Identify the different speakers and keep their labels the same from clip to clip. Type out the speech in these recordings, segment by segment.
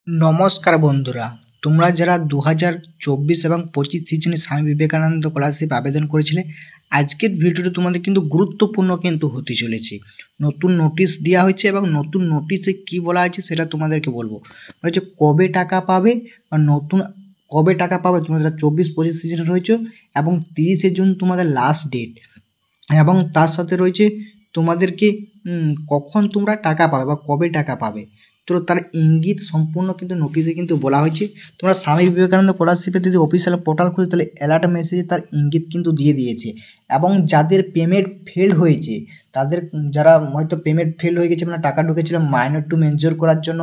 Speaker 1: নমস্কার বন্ধুরা, তোমরা যারা 2024 এবং 25 সিজনে স্বামী বিবেকানন্দ স্কলারশিপ আবেদন করেছিলে, আজকের ভিডিওটা তোমাদের কিন্তু গুরুত্বপূর্ণ কিন্তু হতে চলেছে। নতুন নোটিশ দেওয়া হয়েছে এবং নতুন নোটিশে কি বলা হয়েছে সেটা তোমাদেরকে বলবো। হচ্ছে কবে টাকা পাবে বা নতুন কবে টাকা পাবে, তোমরা যারা 24-25 সিজনে রয়েছে এবং 30শে জুন তোমাদের লাস্ট ডেট, এবং তার সাথে রয়েছে তোমাদেরকে কখন তোমরা টাকা পাবে বা কবে টাকা পাবে। তো তার ইঙ্গিত সম্পূর্ণ কিন্তু নোটিশে কিন্তু বলা হয়েছে। তোমরা স্বামী বিবেকানন্দ স্কলারশিপের যদি অফিসিয়াল পোর্টাল খুঁজে তাহলে অ্যালার্ট মেসেজে তার ইঙ্গিত কিন্তু দিয়ে দিয়েছে। এবং যাদের পেমেন্ট ফেল হয়েছে, তাদের যারা হয়তো পেমেন্ট ফেল হয়ে গেছে, মানে টাকা ঢুকেছিল মাইনর টু মেজর করার জন্য,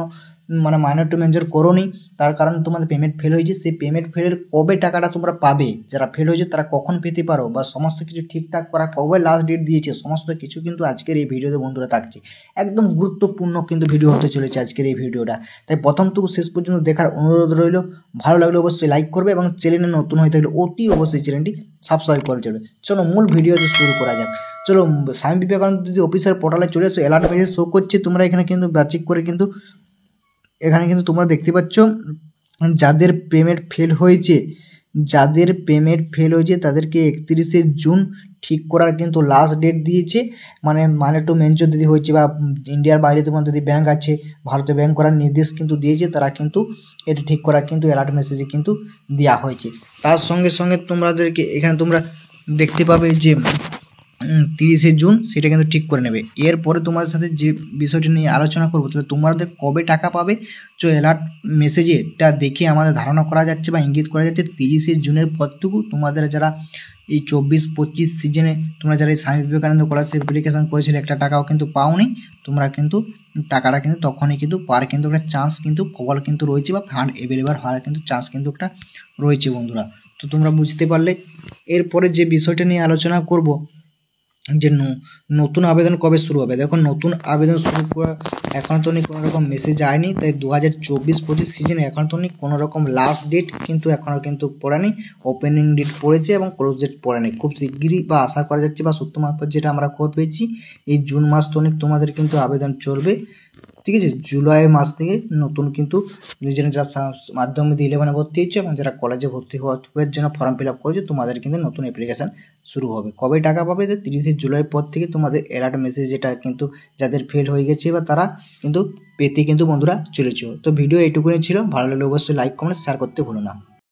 Speaker 1: মানে মাইনর টু মেজর করোনি, তার কারণে তোমাদের পেমেন্ট ফেল হয়েছে, সেই পেমেন্ট ফেলের কবে টাকাটা তোমরা পাবে, যারা ফেল হয়েছে তারা কখন পেতে পারো, বা সমস্ত কিছু ঠিকঠাক করা কবে লাস্ট ডেট দিয়েছে, সমস্ত কিছু কিন্তু আজকের এই ভিডিওতে বন্ধুরা থাকছে। একদম গুরুত্বপূর্ণ কিন্তু ভিডিও হতে চলেছে আজকের এই ভিডিওটা, তাই প্রথম থেকে শেষ পর্যন্ত দেখার অনুরোধ রইল। ভালো লাগলে অবশ্যই লাইক করবে এবং চ্যানেলে নতুন হয়ে থাকলে অতি অবশ্যই চ্যানেলটি সাবস্ক্রাইব করে যাবে। চলো মূল ভিডিওতে শুরু করা যাক। চলো, স্বামী বিবেকানন্দ যদি অফিসিয়াল পোর্টালে চলে এসো, অ্যালার্ট মেসেজ শো করছে, তোমরা এখানে কিন্তু ব্যাচিক করে কিন্তু এখানে কিন্তু তোমরা দেখতে পাচ্ছ যাদের পেমেন্ট ফেল হয়েছে, তাদেরকে 31শে জুন ঠিক করার কিন্তু লাস্ট ডেট দিয়েছে। মানে একটু মেনশন যদি হয়েছে বা ইন্ডিয়ার বাইরে তোমার যদি ব্যাংক আছে, ভারতে ব্যাংক করার নির্দেশ কিন্তু দিয়েছে, তারা কিন্তু এটা ঠিক করা কিন্তু অ্যালার্ট মেসেজে কিন্তু দেওয়া হয়েছে। তার সঙ্গে সঙ্গে তোমাদেরকে এখানে তোমরা দেখতে পাবে যে 30শে জুন সেটা কিন্তু ঠিক করে নেবে। এরপরে তোমাদের সাথে যে বিষয়টি নিয়ে আলোচনা করবো, তাহলে তোমাদের কবে টাকা পাবে, তো অ্যালার্ট মেসেজেটা দেখে আমাদের ধারণা করা যাচ্ছে বা ইঙ্গিত করা যাচ্ছে 30শে জুনের পর থেকে তোমাদের যারা এই 24-25 সিজনে তোমরা যারা এই স্বামী বিবেকানন্দ স্কলারশিপ অ্যাপ্লিকেশন করেছিলে, একটা টাকাও কিন্তু পাওনি, তোমরা কিন্তু টাকাটা কিন্তু তখনই কিন্তু পাওয়ার কিন্তু একটা চান্স কিন্তু প্রবল কিন্তু রয়েছে, বা ফান্ড অ্যাভেলেবল হওয়ার কিন্তু চান্স কিন্তু একটা রয়েছে বন্ধুরা। তো তোমরা বুঝতে পারলে। এরপরে যে বিষয়টা নিয়ে আলোচনা করব যে নতুন আবেদন কবে শুরু হবে। দেখো, নতুন আবেদন শুরু করা এখন তো কোনো রকম মেসেজ আয়নি, তাই 2024-25 সিজনে এখন তো কোনো রকম লাস্ট ডেট কিন্তু এখনও কিন্তু পড়েনি, ওপেনিং ডেট পড়েছে এবং ক্লোজ ডেট পড়েনি। খুব শিগগিরই বা আশা করা যাচ্ছে বা সত্য মারফত যেটা আমরা খবর পেয়েছি, এই জুন মাস তো তোমাদের কিন্তু আবেদন চলবে, ঠিক আছে। জুলাই মাস থেকে নতুন কিন্তু নিজেরা যারা মাধ্যমিক 11-এ ভর্তি হচ্ছে এবং যারা কলেজে ভর্তি হওয়ার জন্য ফর্ম ফিল আপ করেছে, তোমাদের কিন্তু নতুন অ্যাপ্লিকেশান শুরু হবে। কবে টাকা পাবে, 30শে জুলাই পর থেকে তোমাদের অ্যালার্ট মেসেজ যেটা কিন্তু যাদের ফেল হয়ে গেছে বা তারা কিন্তু পেতে কিন্তু বন্ধুরা চলেছে। তো ভিডিও এইটুকুনি ছিল, ভালো লাগলে অবশ্যই লাইক কমেন্ট শেয়ার করতে ভুলো না।